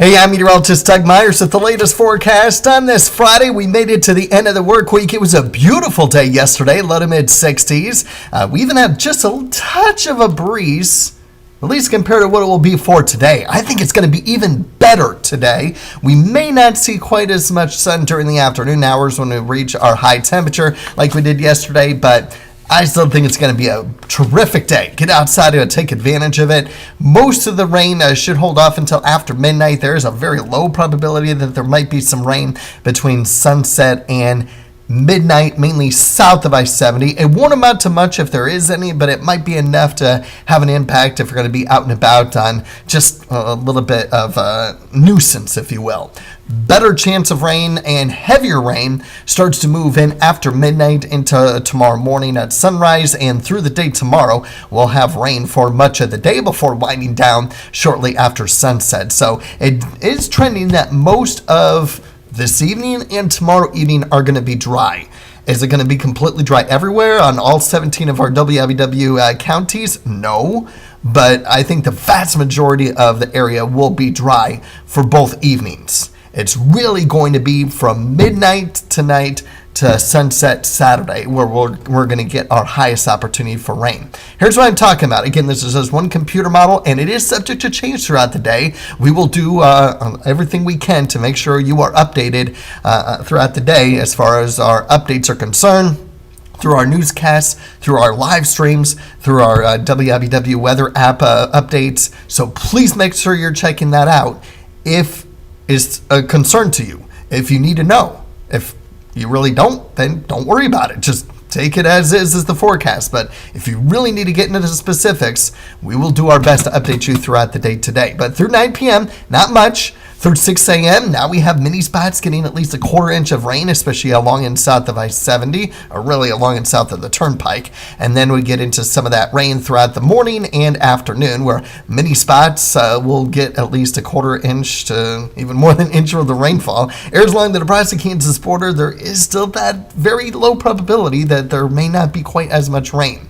Hey, I'm meteorologist Doug Myers with the latest forecast. On this Friday, we made it to the end of the work week. It was a beautiful day yesterday, low to mid 60s. We even had just a touch of a breeze, at least compared to what it will be for today. I think it's going to be even better today. We may not see quite as much sun during the afternoon hours when we reach our high temperature like we did yesterday, but I still think it's going to be a terrific day. Get outside and take advantage of it. Most of the rain should hold off until after midnight. There is a very low probability that there might be some rain between sunset and midnight, mainly south of I-70. It won't amount to much if there is any, but it might be enough to have an impact if you're going to be out and about on just a little bit of a nuisance, if you will. Better chance of rain and heavier rain starts to move in after midnight into tomorrow morning at sunrise, and through the day tomorrow we'll have rain for much of the day before winding down shortly after sunset. So it is trending that most of this evening and tomorrow evening are going to be dry. Is it going to be completely dry everywhere on all 17 of our WIBW counties? No, but I think the vast majority of the area will be dry for both evenings. It's really going to be from midnight tonight to sunset Saturday where we're going to get our highest opportunity for rain. Here's what I'm talking about. Again, this is just one computer model, and it is subject to change throughout the day. We will do everything we can to make sure you are updated throughout the day as far as our updates are concerned, through our newscasts, through our live streams, through our WIBW weather app updates. So please make sure you're checking that out if it's a concern to you. If you need to know. If you really don't, then don't worry about it. Just take it as is the forecast. But if you really need to get into the specifics, we will do our best to update you throughout the day today. But through 9 p.m., not much. Through 6 a.m., now we have many spots getting at least a quarter inch of rain, especially along and south of I-70, or really along and south of the Turnpike. And then we get into some of that rain throughout the morning and afternoon, where many spots will get at least a quarter inch to even more than an inch of the rainfall. Areas along the Nebraska-Kansas border, there is still that very low probability that there may not be quite as much rain.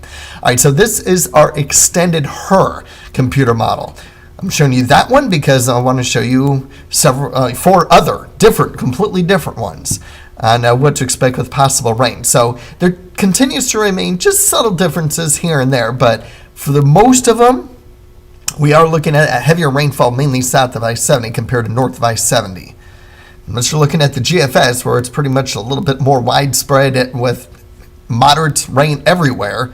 All right, so this is our extended HER computer model. I'm showing you that one because I want to show you four other completely different ones on what to expect with possible rain. So there continues to remain just subtle differences here and there, but for the most of them, we are looking at a heavier rainfall mainly south of I-70 compared to north of I-70. Unless you're looking at the GFS, where it's pretty much a little bit more widespread with moderate rain everywhere,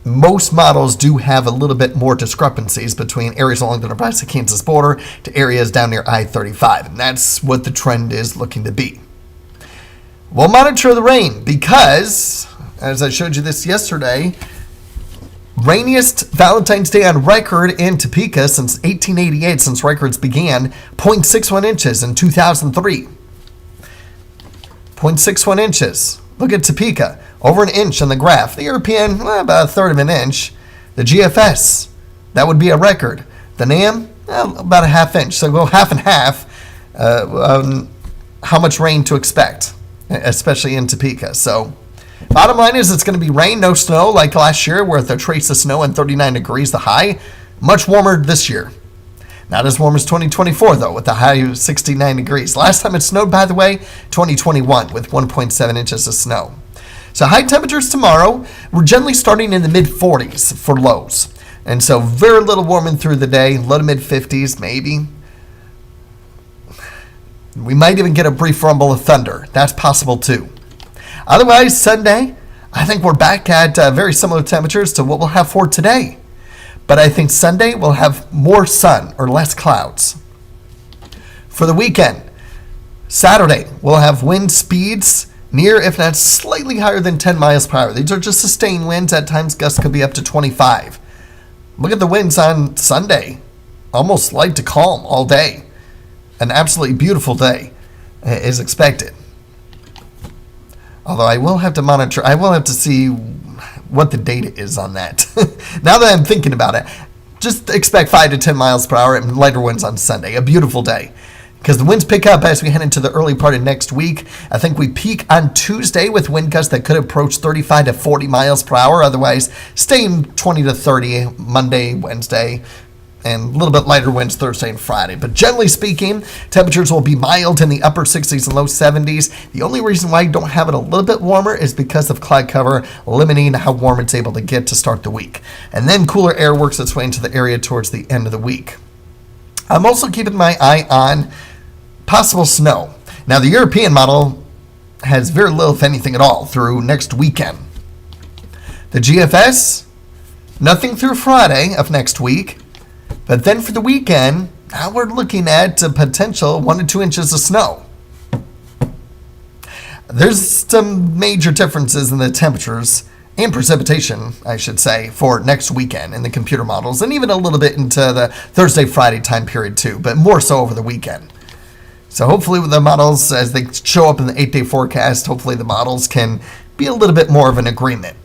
most models do have a little bit more discrepancies between areas along the Nebraska-Kansas border to areas down near I-35, and that's what the trend is looking to be. We'll monitor the rain because, as I showed you this yesterday, rainiest Valentine's Day on record in Topeka since 1888, since records began, 0.61 inches in 2003. 0.61 inches. Look at Topeka, over an inch on the graph. The European, about a third of an inch. The GFS, that would be a record. The NAM, about a half inch. So go half and half how much rain to expect, especially in Topeka. So bottom line is it's going to be rain, no snow like last year with a trace of snow and 39 degrees the high. Much warmer this year. Not as warm as 2024, though, with the high of 69 degrees. Last time it snowed, by the way, 2021, with 1.7 inches of snow. So high temperatures tomorrow. We're generally starting in the mid-40s for lows. And so very little warming through the day, low to mid-50s, maybe. We might even get a brief rumble of thunder. That's possible, too. Otherwise, Sunday, I think we're back at very similar temperatures to what we'll have for today. But I think Sunday will have more sun or less clouds. For the weekend, Saturday, we'll have wind speeds near, if not slightly higher than 10 miles per hour. These are just sustained winds. At times, gusts could be up to 25. Look at the winds on Sunday. Almost light to calm all day. An absolutely beautiful day is expected. Although I will have to monitor, I will have to see what the data is on that. Now that I'm thinking about it, just expect 5 to 10 miles per hour and lighter winds on Sunday. A beautiful day. Because the winds pick up as we head into the early part of next week. I think we peak on Tuesday with wind gusts that could approach 35 to 40 miles per hour. Otherwise, staying 20 to 30 Monday, Wednesday. and a little bit lighter winds Thursday and Friday. But generally speaking, temperatures will be mild in the upper 60s and low 70s. The only reason why you don't have it a little bit warmer is because of cloud cover limiting how warm it's able to get to start the week. And then cooler air works its way into the area towards the end of the week. I'm also keeping my eye on possible snow. Now, the European model has very little, if anything at all, through next weekend. The GFS, nothing through Friday of next week. But then for the weekend, now we're looking at a potential 1 to 2 inches of snow. There's some major differences in the temperatures and precipitation, I should say, for next weekend in the computer models, and even a little bit into the Thursday, Friday time period too, but more so over the weekend. So hopefully with the models, as they show up in the 8-day forecast, hopefully the models can be a little bit more of an agreement.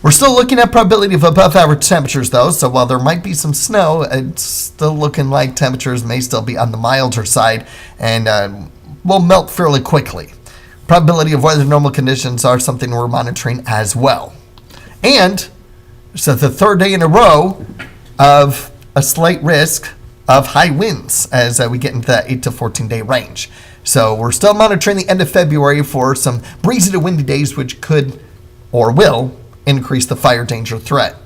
We're still looking at probability of above average temperatures, though, so while there might be some snow, it's still looking like temperatures may still be on the milder side and will melt fairly quickly. Probability of weather normal conditions are something we're monitoring as well. And so the third day in a row of a slight risk of high winds as we get into that 8 to 14 day range. So we're still monitoring the end of February for some breezy to windy days, which could or will increase the fire danger threat.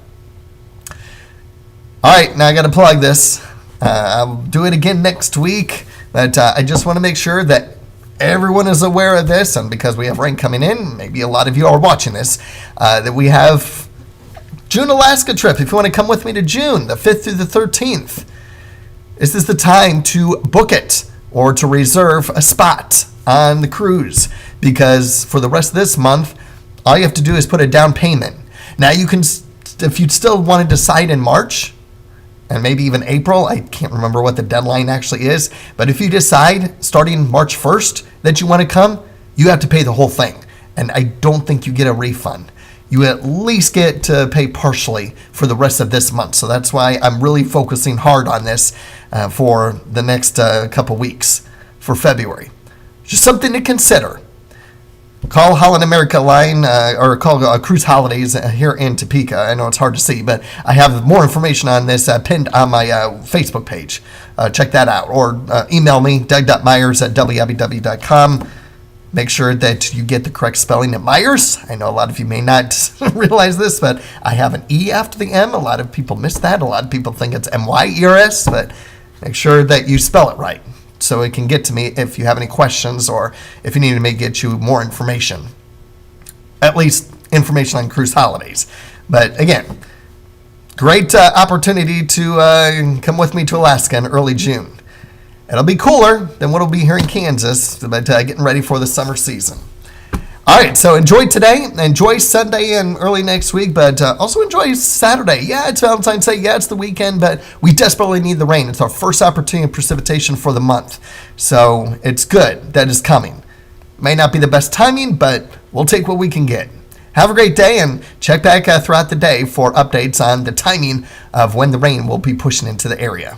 All right, now I got to plug this. I'll do it again next week, but I just want to make sure that everyone is aware of this, and because we have rain coming in, maybe a lot of you are watching this, that we have June Alaska trip. If you want to come with me to June, the 5th through the 13th, this is the time to book it or to reserve a spot on the cruise, because for the rest of this month, all you have to do is put a down payment. Now you can, if you still want to decide in March, and maybe even April, I can't remember what the deadline actually is, but if you decide starting March 1st that you want to come, you have to pay the whole thing. And I don't think you get a refund. You at least get to pay partially for the rest of this month. So that's why I'm really focusing hard on this for the next couple weeks for February. Just something to consider. Call Holland America line or call Cruise Holidays here in Topeka. I know it's hard to see, but I have more information on this pinned on my Facebook page. Check that out. Or email me, doug.myers@wibw.com. Make sure that you get the correct spelling of Myers. I know a lot of you may not realize this, but I have an E after the M. A lot of people miss that. A lot of people think it's M-Y-E-R-S, but make sure that you spell it right, so it can get to me if you have any questions or if you need me to get you more information. At least information on cruise holidays. But again, great opportunity to come with me to Alaska in early June. It'll be cooler than what will be here in Kansas, but getting ready for the summer season. All right, so enjoy today, enjoy Sunday and early next week, but also enjoy Saturday. Yeah, it's Valentine's Day. Yeah, it's the weekend, but we desperately need the rain. It's our first opportunity of precipitation for the month, so it's good that it's coming. May not be the best timing, but we'll take what we can get. Have a great day, and check back throughout the day for updates on the timing of when the rain will be pushing into the area.